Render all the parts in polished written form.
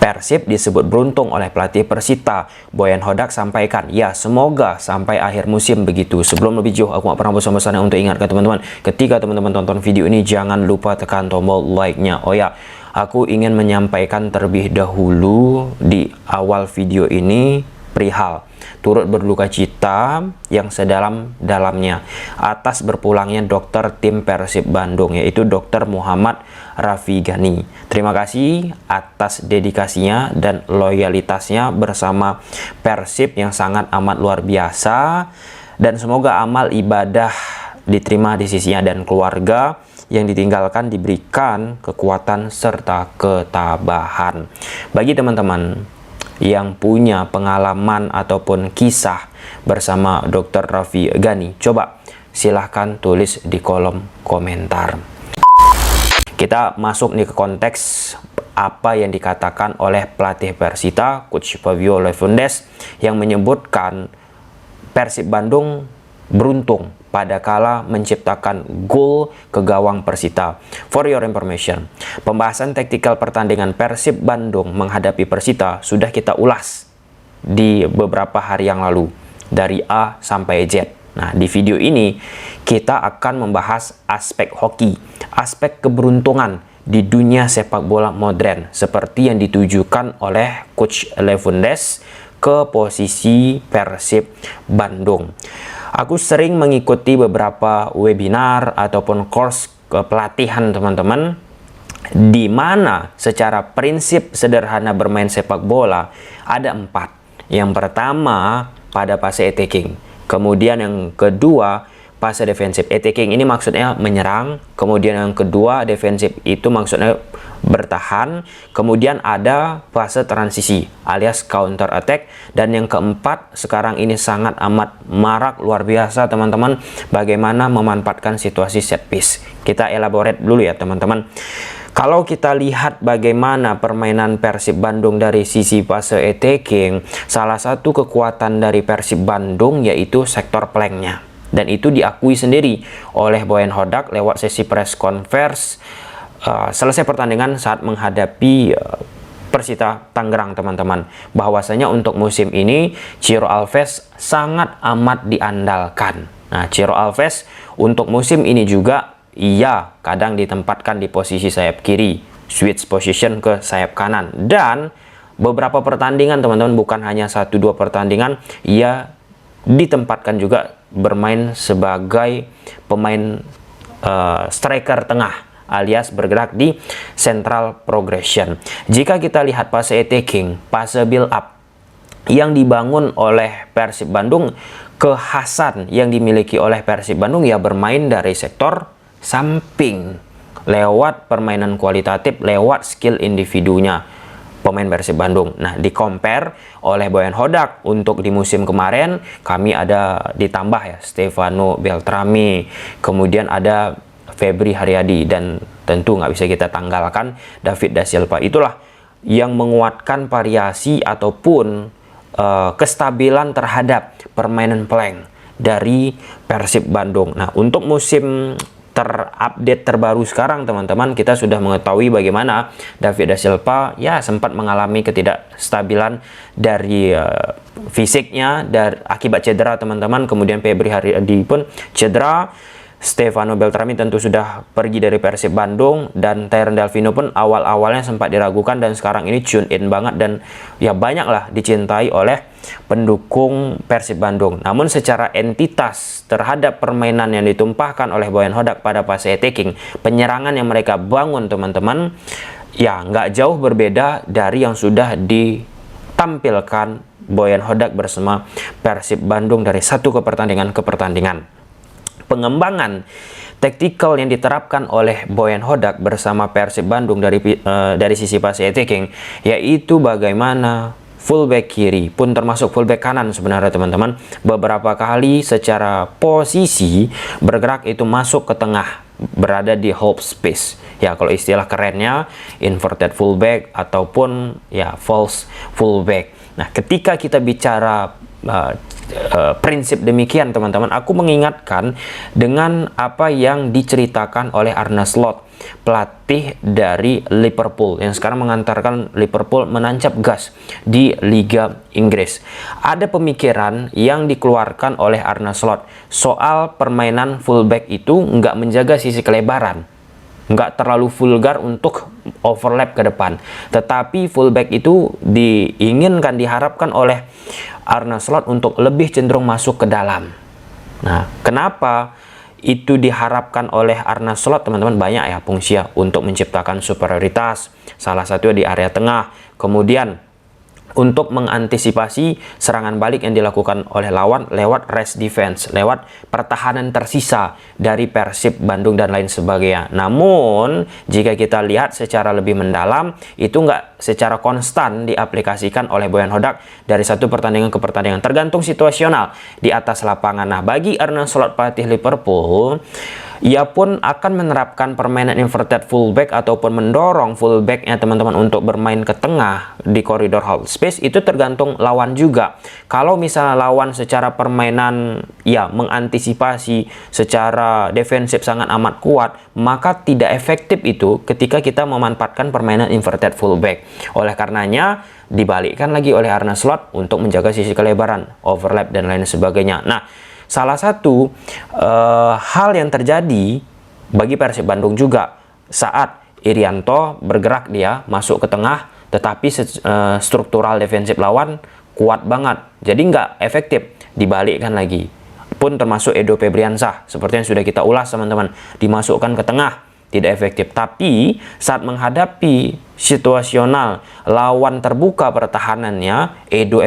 Persib disebut beruntung oleh pelatih Persita. Boyan Hodak sampaikan, ya semoga sampai akhir musim begitu. Sebelum lebih jauh, aku gak pernah bosan-bosannya untuk ingatkan teman-teman, ketika teman-teman tonton video ini, jangan lupa tekan tombol like-nya. Oh ya, aku ingin menyampaikan terlebih dahulu di awal video ini perihal turut berduka cita yang sedalam-dalamnya atas berpulangnya dokter tim Persib Bandung, yaitu Dr. Muhammad Rafi Gani. Terima kasih atas dedikasinya dan loyalitasnya bersama Persib yang sangat amat luar biasa, dan semoga amal ibadah diterima di sisinya dan keluarga yang ditinggalkan diberikan kekuatan serta ketabahan. Bagi teman-teman yang punya pengalaman ataupun kisah bersama Dr. Rafi Gani, coba silahkan tulis di kolom komentar. Kita masuk nih ke konteks apa yang dikatakan oleh pelatih Persita, Coach Fabio Lefundes, yang menyebutkan Persib Bandung beruntung pada kala menciptakan gol ke gawang Persita. For your information, pembahasan taktikal pertandingan Persib Bandung menghadapi Persita sudah kita ulas di beberapa hari yang lalu, dari A sampai Z. Nah, di video ini kita akan membahas aspek hoki, aspek keberuntungan di dunia sepak bola modern, seperti yang ditujukan oleh Coach Lefundes ke posisi Persib Bandung. Aku sering mengikuti beberapa webinar ataupun course pelatihan teman-teman, di mana secara prinsip sederhana bermain sepak bola ada 4. Yang pertama pada fase attacking, kemudian yang kedua fase defensif. Attacking ini maksudnya menyerang, kemudian yang kedua defensif itu maksudnya bertahan, kemudian ada fase transisi alias counter attack, dan yang keempat sekarang ini sangat amat marak luar biasa teman-teman, bagaimana memanfaatkan situasi set piece. Kita elaborate dulu ya teman-teman. Kalau kita lihat bagaimana permainan Persib Bandung dari sisi fase attacking, salah satu kekuatan dari Persib Bandung yaitu sektor flanknya, dan itu diakui sendiri oleh Boyan Hodak lewat sesi press conference selesai pertandingan saat menghadapi Persita Tangerang teman-teman, bahwasanya untuk musim ini Ciro Alves sangat amat diandalkan. Nah, Ciro Alves untuk musim ini juga ia kadang ditempatkan di posisi sayap kiri, switch position ke sayap kanan, dan beberapa pertandingan teman-teman, bukan hanya 1-2 pertandingan, ia ditempatkan juga bermain sebagai pemain striker tengah alias bergerak di central progression. Jika kita lihat fase attacking, fase build up yang dibangun oleh Persib Bandung, kekhasan yang dimiliki oleh Persib Bandung ya bermain dari sektor samping lewat permainan kualitatif, lewat skill individunya pemain Persib Bandung. Nah, di compare oleh Boyan Hodak untuk di musim kemarin, kami ada ditambah ya Stefano Beltrami, kemudian ada Febri Haryadi, dan tentu nggak bisa kita tanggalkan David da Silva. Itulah yang menguatkan variasi ataupun kestabilan terhadap permainan flank dari Persib Bandung. Nah, untuk musim terupdate terbaru sekarang teman-teman, kita sudah mengetahui bagaimana David da Silva ya sempat mengalami ketidakstabilan dari fisiknya akibat cedera teman-teman. Kemudian Febri Haryadi pun cedera, Stefano Beltrami tentu sudah pergi dari Persib Bandung, dan Tyron Delvino pun awal-awalnya sempat diragukan dan sekarang ini tune in banget dan ya banyaklah dicintai oleh pendukung Persib Bandung. Namun secara entitas terhadap permainan yang ditumpahkan oleh Boyan Hodak pada fase attacking, penyerangan yang mereka bangun teman-teman ya nggak jauh berbeda dari yang sudah ditampilkan Boyan Hodak bersama Persib Bandung dari satu pertandingan ke pertandingan. Pengembangan taktikal yang diterapkan oleh Boyan Hodak bersama Persib Bandung dari sisi fase attacking, yaitu bagaimana fullback kiri pun termasuk fullback kanan sebenarnya teman-teman, beberapa kali secara posisi bergerak itu masuk ke tengah, berada di half space ya, kalau istilah kerennya inverted fullback ataupun ya false fullback. Nah, ketika kita bicara prinsip demikian teman-teman, aku mengingatkan dengan apa yang diceritakan oleh Arne Slot pelatih dari Liverpool yang sekarang mengantarkan Liverpool menancap gas di Liga Inggris. Ada pemikiran yang dikeluarkan oleh Arne Slot soal permainan fullback itu nggak menjaga sisi kelebaran, nggak terlalu vulgar untuk overlap ke depan, tetapi fullback itu diharapkan oleh Arne Slot untuk lebih cenderung masuk ke dalam. Nah, kenapa itu diharapkan oleh Arne Slot, teman-teman? Banyak ya fungsinya untuk menciptakan superioritas, salah satu di area tengah, kemudian untuk mengantisipasi serangan balik yang dilakukan oleh lawan lewat rest defense, lewat pertahanan tersisa dari Persib Bandung dan lain sebagainya. Namun, jika kita lihat secara lebih mendalam, itu nggak secara konstan diaplikasikan oleh Boyan Hodak dari satu pertandingan ke pertandingan, tergantung situasional di atas lapangan. Nah, bagi Arne Slot pelatih Liverpool, ia pun akan menerapkan permainan inverted fullback ataupun mendorong fullbacknya teman-teman untuk bermain ke tengah di koridor half space. Itu tergantung lawan juga. Kalau misalnya lawan secara permainan ya mengantisipasi secara defensif sangat amat kuat, maka tidak efektif itu ketika kita memanfaatkan permainan inverted fullback. Oleh karenanya dibalikkan lagi oleh Arne Slot untuk menjaga sisi kelebaran, overlap dan lain sebagainya. Nah, salah satu hal yang terjadi bagi Persib Bandung juga saat Irianto bergerak, dia masuk ke tengah, tetapi struktural defensif lawan kuat banget, jadi nggak efektif. Dibalikkan lagi pun termasuk Edo Febriansah, seperti yang sudah kita ulas teman-teman, dimasukkan ke tengah, tidak efektif. Tapi saat menghadapi situasional lawan terbuka pertahanannya, Edo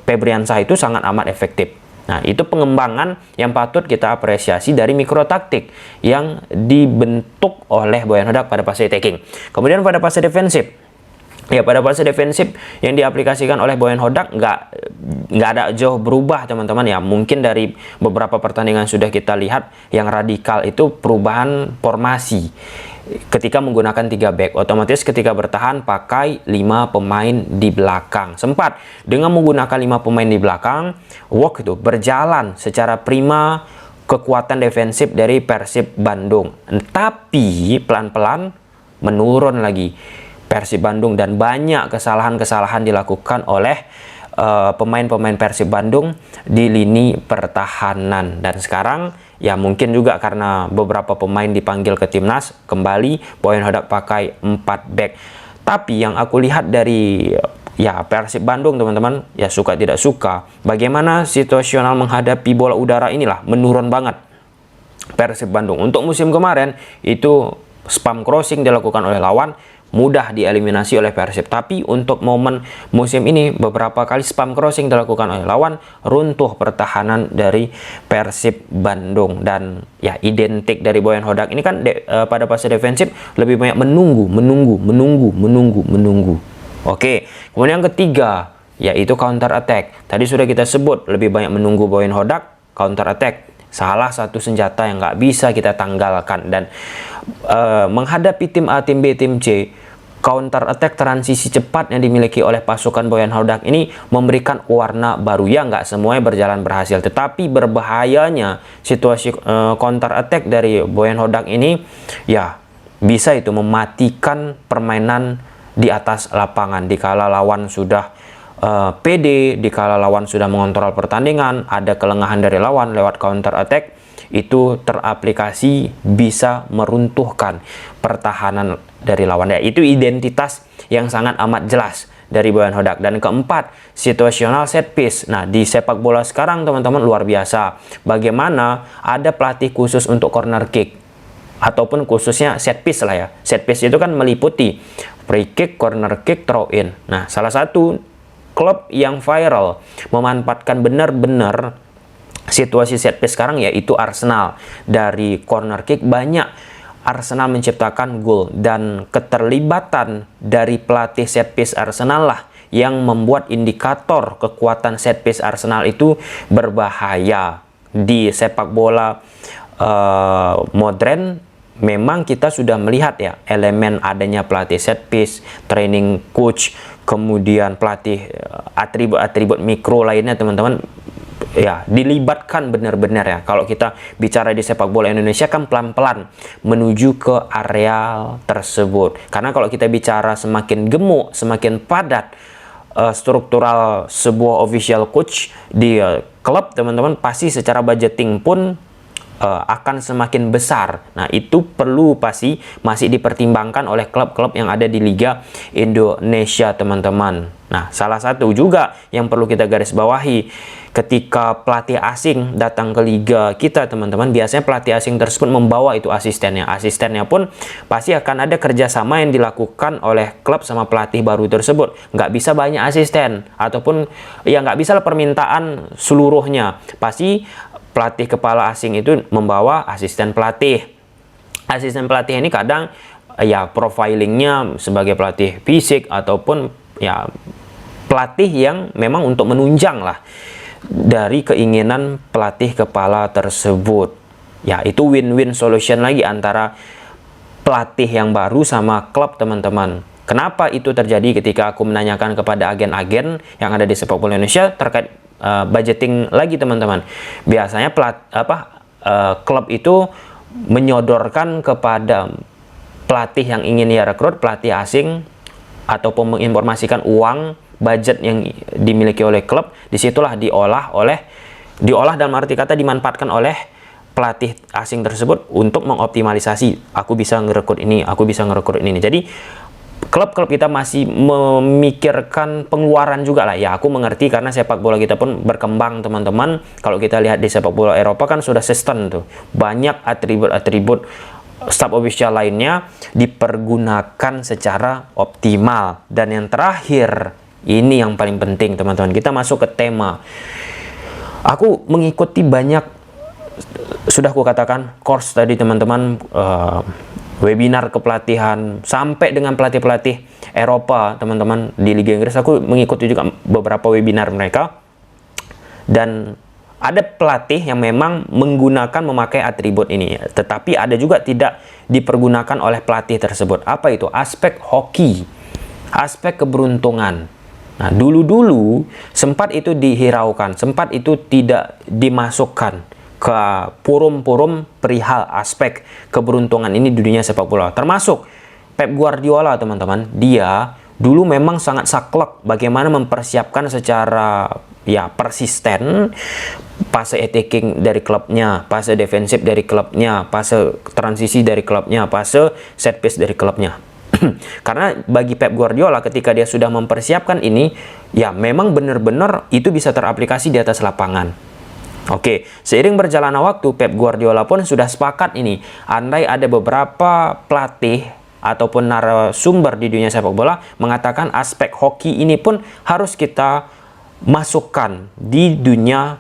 Febriansah itu sangat amat efektif. Nah, itu pengembangan yang patut kita apresiasi dari mikrotaktik yang dibentuk oleh Boyan Hodak pada fase attacking. Kemudian pada fase defensif, ya pada fase defensif yang diaplikasikan oleh Boyan Hodak nggak ada jauh berubah teman-teman ya. Mungkin dari beberapa pertandingan sudah kita lihat yang radikal itu perubahan formasi. Ketika menggunakan 3 back, otomatis ketika bertahan pakai 5 pemain di belakang. Sempat dengan menggunakan 5 pemain di belakang, work itu berjalan secara prima kekuatan defensif dari Persib Bandung. Tapi pelan-pelan menurun lagi Persib Bandung dan banyak kesalahan-kesalahan dilakukan oleh pemain-pemain Persib Bandung di lini pertahanan. Dan sekarang ya mungkin juga karena beberapa pemain dipanggil ke timnas, kembali Boyan Hodak pakai 4 back. Tapi yang aku lihat dari ya Persib Bandung teman-teman, ya suka tidak suka, bagaimana situasional menghadapi bola udara inilah menurun banget Persib Bandung. Untuk musim kemarin itu spam crossing dilakukan oleh lawan, mudah dieliminasi oleh Persib. Tapi untuk momen musim ini beberapa kali spam crossing dilakukan oleh lawan, runtuh pertahanan dari Persib Bandung. Dan ya identik dari Boyan Hodak ini kan pada fase defensif lebih banyak menunggu. Oke, kemudian yang ketiga yaitu counter attack. Tadi sudah kita sebut lebih banyak menunggu Boyan Hodak, counter attack salah satu senjata yang nggak bisa kita tanggalkan. Dan menghadapi tim A, tim B, tim C, counter attack transisi cepat yang dimiliki oleh pasukan Boyan Hodak ini memberikan warna baru. Ya nggak semuanya berjalan berhasil, tetapi berbahayanya situasi counter attack dari Boyan Hodak ini ya bisa itu mematikan permainan di atas lapangan. Dikala lawan sudah PD, dikala lawan sudah mengontrol pertandingan, ada kelengahan dari lawan lewat counter attack, itu teraplikasi bisa meruntuhkan pertahanan dari lawan. Ya, itu identitas yang sangat amat jelas dari Boyan Hodak. Dan keempat, situasional set piece. Nah, di sepak bola sekarang teman-teman luar biasa. Bagaimana ada pelatih khusus untuk corner kick ataupun khususnya set piece lah ya. Set piece itu kan meliputi free kick, corner kick, throw in. Nah, salah satu klub yang viral memanfaatkan benar-benar situasi set piece sekarang yaitu Arsenal. Dari corner kick banyak Arsenal menciptakan gol, dan keterlibatan dari pelatih set piece Arsenal lah yang membuat indikator kekuatan set piece Arsenal itu berbahaya. Di sepak bola modern memang kita sudah melihat ya elemen adanya pelatih set piece, training coach, kemudian pelatih atribut-atribut mikro lainnya teman-teman ya dilibatkan benar-benar ya. Kalau kita bicara di sepak bola Indonesia kan pelan-pelan menuju ke area tersebut. Karena kalau kita bicara semakin gemuk, semakin padat struktural sebuah official coach di klub, teman-teman, pasti secara budgeting pun akan semakin besar. Nah, itu perlu pasti masih dipertimbangkan oleh klub-klub yang ada di Liga Indonesia, teman-teman. Nah, salah satu juga yang perlu kita garis bawahi, ketika pelatih asing datang ke liga kita, teman-teman, biasanya pelatih asing tersebut membawa itu asistennya. Asistennya pun pasti akan ada kerjasama yang dilakukan oleh klub sama pelatih baru tersebut. Nggak bisa banyak asisten, ataupun ya nggak bisa permintaan seluruhnya. Pasti pelatih kepala asing itu membawa asisten pelatih. Asisten pelatih ini kadang ya profilingnya sebagai pelatih fisik ataupun ya pelatih yang memang untuk menunjang lah dari keinginan pelatih kepala tersebut. Ya, itu win-win solution lagi antara pelatih yang baru sama klub, teman-teman. Kenapa itu terjadi? Ketika aku menanyakan kepada agen-agen yang ada di sepak bola Indonesia terkait budgeting lagi, teman-teman. Biasanya klub itu menyodorkan kepada pelatih yang ingin ia rekrut, pelatih asing, ataupun menginformasikan uang budget yang dimiliki oleh klub. Disitulah diolah dalam arti kata dimanfaatkan oleh pelatih asing tersebut untuk mengoptimalisasi. Aku bisa ngerekrut ini, aku bisa ngerekrut ini. Jadi klub-klub kita masih memikirkan pengeluaran juga lah. Ya, aku mengerti karena sepak bola kita pun berkembang, teman-teman. Kalau kita lihat di sepak bola Eropa kan sudah sistem tuh. Banyak atribut-atribut staf official lainnya dipergunakan secara optimal. Dan yang terakhir, ini yang paling penting, teman-teman. Kita masuk ke tema. Aku mengikuti banyak, sudah aku katakan, course tadi, teman-teman, webinar kepelatihan sampai dengan pelatih-pelatih Eropa, teman-teman, di Liga Inggris. Aku mengikuti juga beberapa webinar mereka, dan ada pelatih yang memang memakai atribut ini, tetapi ada juga tidak dipergunakan oleh pelatih tersebut. Apa itu? Aspek hoki, aspek keberuntungan. Nah, dulu-dulu sempat itu dihiraukan, sempat itu tidak dimasukkan ke forum-forum perihal aspek keberuntungan ini di dunia sepak bola. Termasuk Pep Guardiola, teman-teman. Dia dulu memang sangat saklek bagaimana mempersiapkan secara ya persisten fase attacking dari klubnya, fase defensif dari klubnya, fase transisi dari klubnya, fase set piece dari klubnya. Karena bagi Pep Guardiola ketika dia sudah mempersiapkan ini, ya memang benar-benar itu bisa teraplikasi di atas lapangan. Oke, seiring berjalannya waktu, Pep Guardiola pun sudah sepakat ini. Andai ada beberapa pelatih ataupun narasumber di dunia sepak bola mengatakan aspek hoki ini pun harus kita masukkan di dunia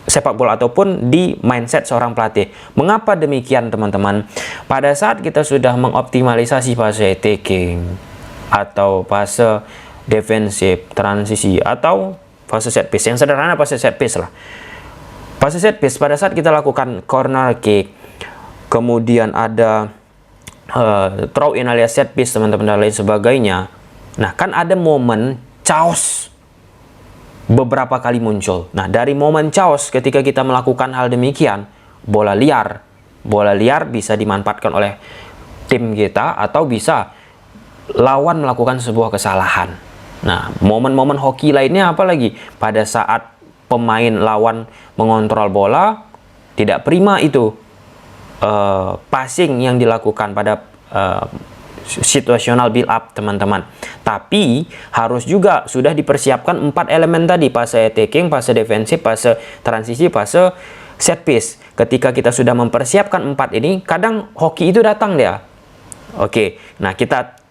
sepak bola ataupun di mindset seorang pelatih. Mengapa demikian, teman-teman? Pada saat kita sudah mengoptimalisasi fase attacking atau fase defensif, transisi, atau fase set piece, yang sederhana fase set piece lah. Fase set piece, pada saat kita lakukan corner kick, kemudian ada throw in alias set piece, teman-teman, dan lain sebagainya. Nah, kan ada momen chaos beberapa kali muncul. Nah, dari momen chaos ketika kita melakukan hal demikian, bola liar bisa dimanfaatkan oleh tim kita atau bisa lawan melakukan sebuah kesalahan. Nah, momen-momen hoki lainnya apa lagi? Pada saat pemain lawan mengontrol bola, tidak prima itu passing yang dilakukan pada situational build up, teman-teman. Tapi harus juga sudah dipersiapkan 4 elemen tadi, fase attacking, fase defensif, fase transisi, fase set piece. Ketika kita sudah mempersiapkan 4 ini, kadang hoki itu datang dia. Oke, nah kita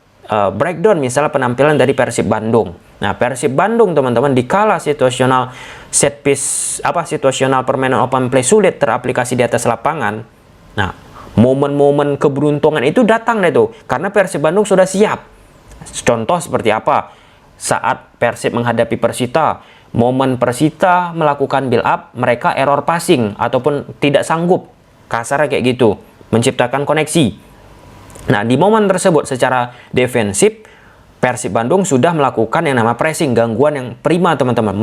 breakdown misalnya penampilan dari Persib Bandung. Nah, Persib Bandung, teman-teman, dikala situasional set piece, situasional permainan open play sulit teraplikasi di atas lapangan. Nah, momen-momen keberuntungan itu datang deh tuh, karena Persib Bandung sudah siap. Contoh seperti apa? Saat Persib menghadapi Persita, momen Persita melakukan build up, mereka error passing ataupun tidak sanggup, kasarnya kayak gitu, menciptakan koneksi. Nah, di momen tersebut secara defensif, Persib Bandung sudah melakukan yang nama pressing, gangguan yang prima teman-teman,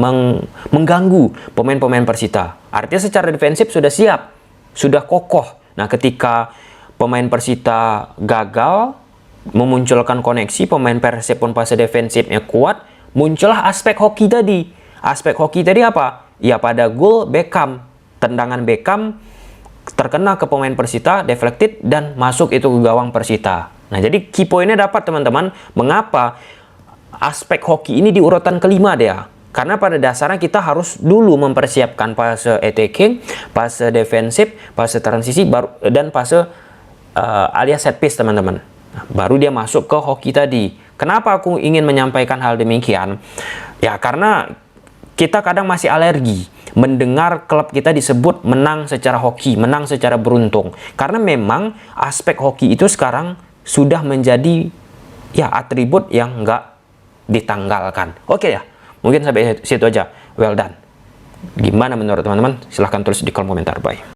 mengganggu pemain-pemain Persita. Artinya secara defensif sudah siap, sudah kokoh. Nah, ketika pemain Persita gagal memunculkan koneksi, pemain Persib pun fase defensifnya kuat, muncullah aspek hoki tadi. Aspek hoki tadi apa? Ya pada gol Beckham, tendangan Beckham terkena ke pemain Persita, deflected dan masuk itu ke gawang Persita. Nah, jadi key poinnya dapat teman-teman, mengapa aspek hoki ini di urutan kelima dia. Karena pada dasarnya kita harus dulu mempersiapkan fase attacking, fase defensif, fase transisi, dan fase alias set piece teman-teman. Nah, baru dia masuk ke hoki tadi. Kenapa aku ingin menyampaikan hal demikian? Ya karena kita kadang masih alergi mendengar klub kita disebut menang secara hoki, menang secara beruntung. Karena memang aspek hoki itu sekarang sudah menjadi ya atribut yang nggak ditanggalkan. Oke ya, mungkin sampai situ aja. Well done. Gimana menurut teman-teman? Silahkan tulis di kolom komentar. Bye.